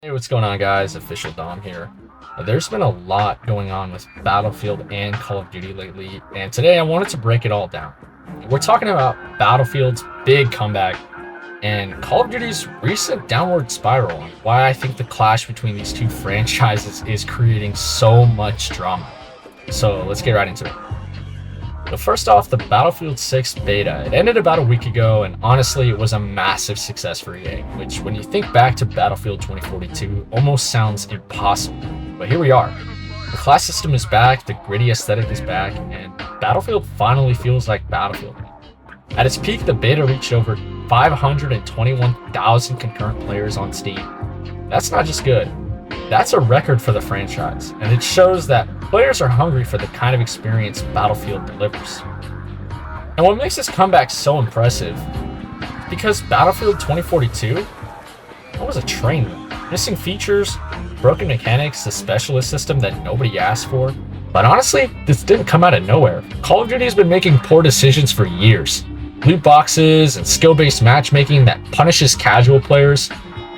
Hey, what's going on, guys? Official Dom here. There's been a lot going on with Battlefield and Call of Duty lately, and today I wanted to break it all down. We're talking about Battlefield's big comeback and Call of Duty's recent downward spiral, and why I think the clash between these two franchises is creating so much drama. So let's get right into it. But first off, the Battlefield 6 beta. It ended about a week ago, and honestly, it was a massive success for EA, which, when you think back to Battlefield 2042, almost sounds impossible. But here we are. The class system is back, the gritty aesthetic is back, and Battlefield finally feels like Battlefield. At its peak, the beta reached over 521,000 concurrent players on Steam. That's not just good. That's a record for the franchise, and it shows that players are hungry for the kind of experience Battlefield delivers. And what makes this comeback so impressive is because Battlefield 2042, that was a train wreck. Missing features, broken mechanics, a specialist system that nobody asked for. But honestly, this didn't come out of nowhere. Call of Duty has been making poor decisions for years. Loot boxes and skill-based matchmaking that punishes casual players,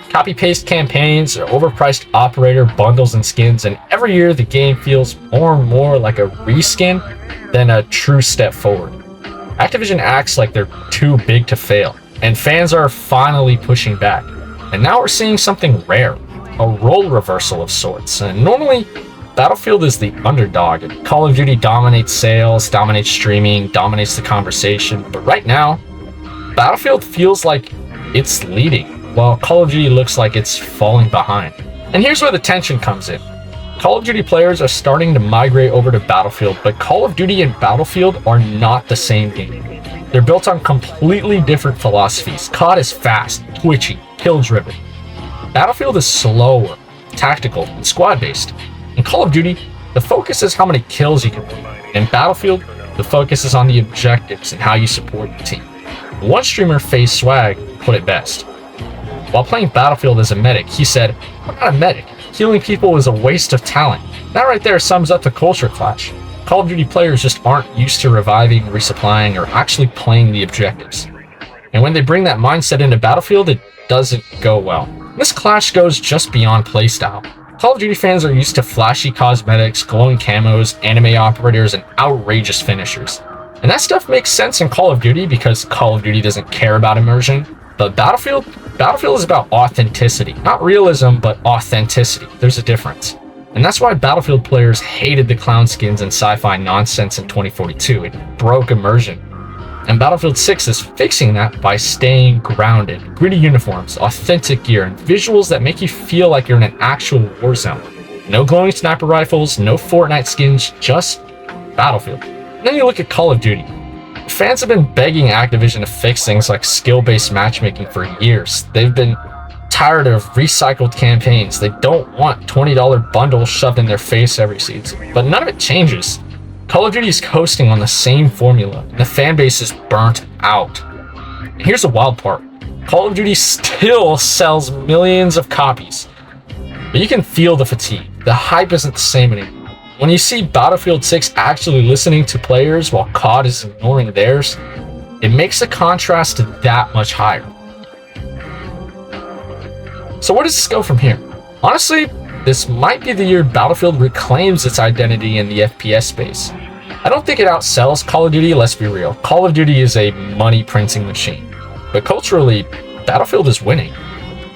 copy-paste campaigns, or overpriced operator bundles and skins, and every year the game feels more and more like a reskin than a true step forward. Activision acts like they're too big to fail, and fans are finally pushing back. And now we're seeing something rare, a role reversal of sorts. And normally, Battlefield is the underdog, and Call of Duty dominates sales, dominates streaming, dominates the conversation, but right now, Battlefield feels like it's leading, while Call of Duty looks like it's falling behind. And here's where the tension comes in. Call of Duty players are starting to migrate over to Battlefield, but Call of Duty and Battlefield are not the same game. They're built on completely different philosophies. COD is fast, twitchy, kill-driven. Battlefield is slower, tactical, and squad-based. In Call of Duty, the focus is how many kills you can make. In Battlefield, the focus is on the objectives and how you support the team. One streamer, FaZe Swag, put it best. While playing Battlefield as a medic, he said, "I'm not a medic. Healing people is a waste of talent." That right there sums up the culture clash. Call of Duty players just aren't used to reviving, resupplying, or actually playing the objectives. And when they bring that mindset into Battlefield, it doesn't go well. This clash goes just beyond playstyle. Call of Duty fans are used to flashy cosmetics, glowing camos, anime operators, and outrageous finishers. And that stuff makes sense in Call of Duty because Call of Duty doesn't care about immersion. But Battlefield is about authenticity. Not realism, but authenticity. There's a difference. And that's why Battlefield players hated the clown skins and sci-fi nonsense in 2042. It broke immersion. And Battlefield 6 is fixing that by staying grounded. Gritty uniforms, authentic gear, and visuals that make you feel like you're in an actual war zone. No glowing sniper rifles, no Fortnite skins, just Battlefield. And then you look at Call of Duty. Fans have been begging Activision to fix things like skill-based matchmaking for years. They've been tired of recycled campaigns. They don't want $20 bundles shoved in their face every season. But none of it changes. Call of Duty is coasting on the same formula, and the fan base is burnt out. And here's the wild part. Call of Duty still sells millions of copies, but you can feel the fatigue. The hype isn't the same anymore. When you see Battlefield 6 actually listening to players while COD is ignoring theirs, it makes the contrast that much higher. So where does this go from here? Honestly, this might be the year Battlefield reclaims its identity in the FPS space. I don't think it outsells Call of Duty, let's be real. Call of Duty is a money printing machine. But culturally, Battlefield is winning.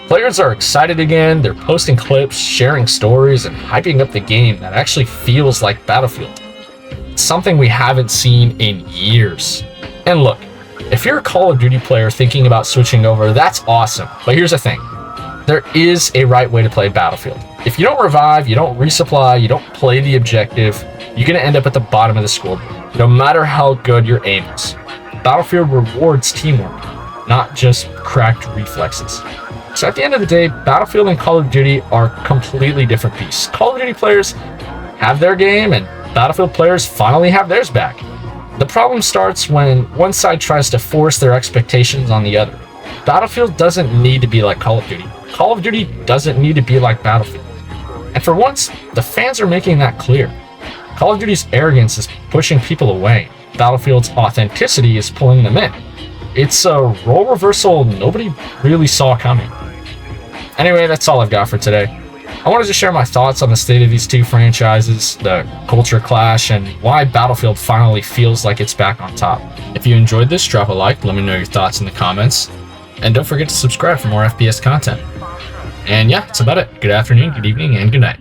Players are excited again, they're posting clips, sharing stories, and hyping up the game that actually feels like Battlefield. It's something we haven't seen in years. And look, if you're a Call of Duty player thinking about switching over, that's awesome. But here's the thing. There is a right way to play Battlefield. If you don't revive, you don't resupply, you don't play the objective, you're going to end up at the bottom of the scoreboard, no matter how good your aim is. Battlefield rewards teamwork, not just cracked reflexes. So at the end of the day, Battlefield and Call of Duty are completely different beasts. Call of Duty players have their game, and Battlefield players finally have theirs back. The problem starts when one side tries to force their expectations on the other. Battlefield doesn't need to be like Call of Duty. Call of Duty doesn't need to be like Battlefield. And for once, the fans are making that clear. Call of Duty's arrogance is pushing people away. Battlefield's authenticity is pulling them in. It's a role reversal nobody really saw coming. Anyway, that's all I've got for today. I wanted to share my thoughts on the state of these two franchises, the culture clash, and why Battlefield finally feels like it's back on top. If you enjoyed this, drop a like, let me know your thoughts in the comments, and don't forget to subscribe for more FPS content. And yeah, that's about it. Good afternoon, good evening, and good night.